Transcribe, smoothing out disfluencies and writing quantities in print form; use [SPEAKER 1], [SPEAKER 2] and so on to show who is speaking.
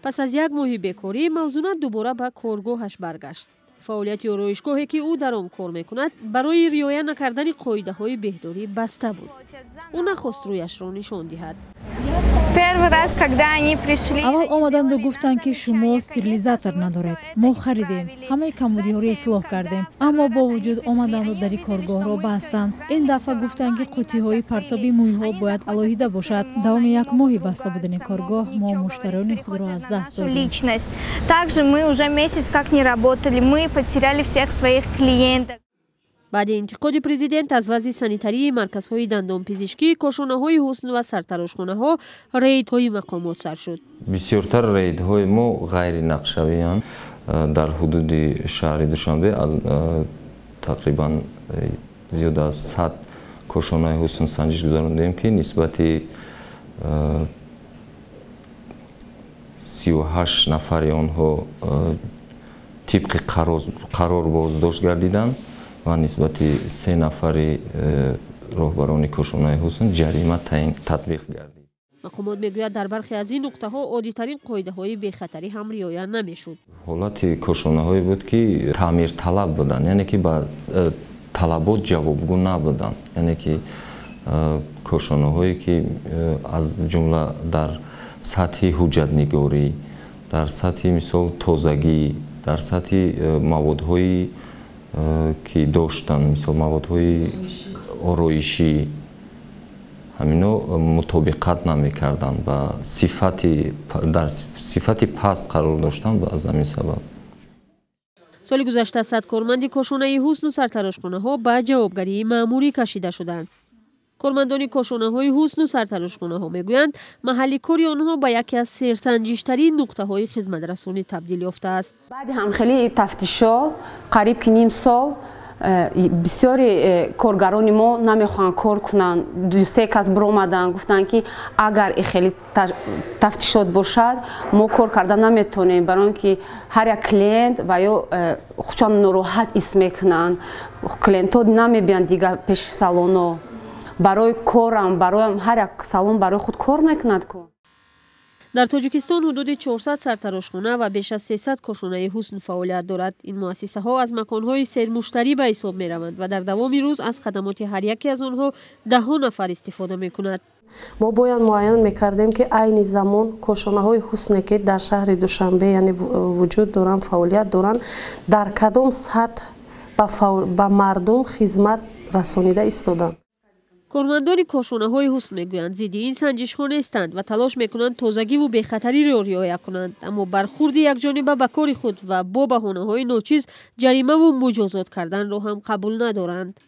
[SPEAKER 1] پس از یک ماه بیکاری موضوعات دوباره به کارگاهش برگشت. فعالیت آرایشگاهی که او در آن کار میکند برای رعایت نکردن قاعده های بهداری بسته بود. او نخواست رویش را نشان دهد.
[SPEAKER 2] اول آمدند و گفتند که شما ستریلیزاتور ندارید. ما خریدیم، همه کمودی‌ها را اصلاح کردیم، اما با وجود آمدند و در کارگاه را بستند. این دفعه گفتند که قوطی‌های پرتاب موی‌ها باید علیحده باشد. دوام یک ماه بسته بودن کارگاه ما مشتریان خود را از دست دادیم.
[SPEAKER 3] Также мы уже месяц как не работали, мы потеряли всех своих клиентов.
[SPEAKER 1] بعد انتقاد پرزیدنت از وضع سانیتاری مرکزهای دندانپزشکی، کاشانه‌های حسن و سرتراشخانه‌ها ریدهای مقامات سر شد.
[SPEAKER 4] بسیارتر ریدهای ما غیر نقشه‌ای‌اند. در حدود شهر دوشنبه تقریبا زیاد از 100 کاشانه حسن سنجش گذراندیم که نسبت 38 نفر آنها طبق قرار بازداشت گردیدند و نسبت 3 نفر راهبران کاشانه حسن جریمه تطبیق گردید.
[SPEAKER 1] مقامات میگوید در برخی از این نقطه‌ها عادی‌ترین قاعده‌های بی‌خطری هم رعایت نمی‌شد.
[SPEAKER 4] حالت کاشانه‌هایی بود که تعمیر طلب بودند، یعنی که با طلبات جوابگو نبودند، یعنی که کاشانه‌هایی که از جمله در سطح حجت نگاری، در سطح مثال تازگی، در سطح موادهای که داشتن، مثل موادهای آرایشی، همینا مطابقت نمی‌کردند و در صفت پست قرار داشتن و از همین سبب.
[SPEAKER 1] سال گذشته 100 کارمند کاشانه حسن و سرتراشخانه‌ها به جوابگری مأموری کشیده شدند. کارمندان کاشانه‌های حسن و سرتراشخانه‌ها میگویند محل کاری آنها به یکی از سرسنجش‌ترین نقطه‌های خدمت رسانی تبدیل یافته است.
[SPEAKER 5] بعد هم خیلی تفتیش‌ها قریب که نیم سال بسیاری کارگران ما نمیخوان کار کنن. 2-3 کس برآمدن گفتن که اگر خیلی تفتیشات باشد ما کار کردن نمیتونیم، برای اینکه هر یک کلینت و یا خودشان ناراحت حس میکنن، کلینت‌ها نمیبینن دیگه پیش سالن. برای کارم، برای هر یک سالن برای خود کار میکند.
[SPEAKER 1] در تاجیکستان حدود 400 سرتراشخانه و بیش از 300 کاشانه حسن فعالیت دارد. این مؤسسه ها از مکان‌های سرمشتری به حساب می روند و در دوام روز از خدمات هر یکی از آنها 10 نفر استفاده می کند.
[SPEAKER 6] ما باید معاین میکردیم که عین زمان کاشانه های حسن که در شهر دوشنبه یعنی وجود دارند، فعالیت دارند، در کدام سطح به مردم خدمت رسانیده ایستادند.
[SPEAKER 1] کارمندان کاشانه‌های حسن میگویند ضد این سنجش‌ها نیستند و تلاش میکنند تازگی و بی‌خطری را رعایت کنند، اما برخورد یکجانبه به کار خود و با بهانه‌های ناچیز جریمه و مجازات کردن را هم قبول ندارند.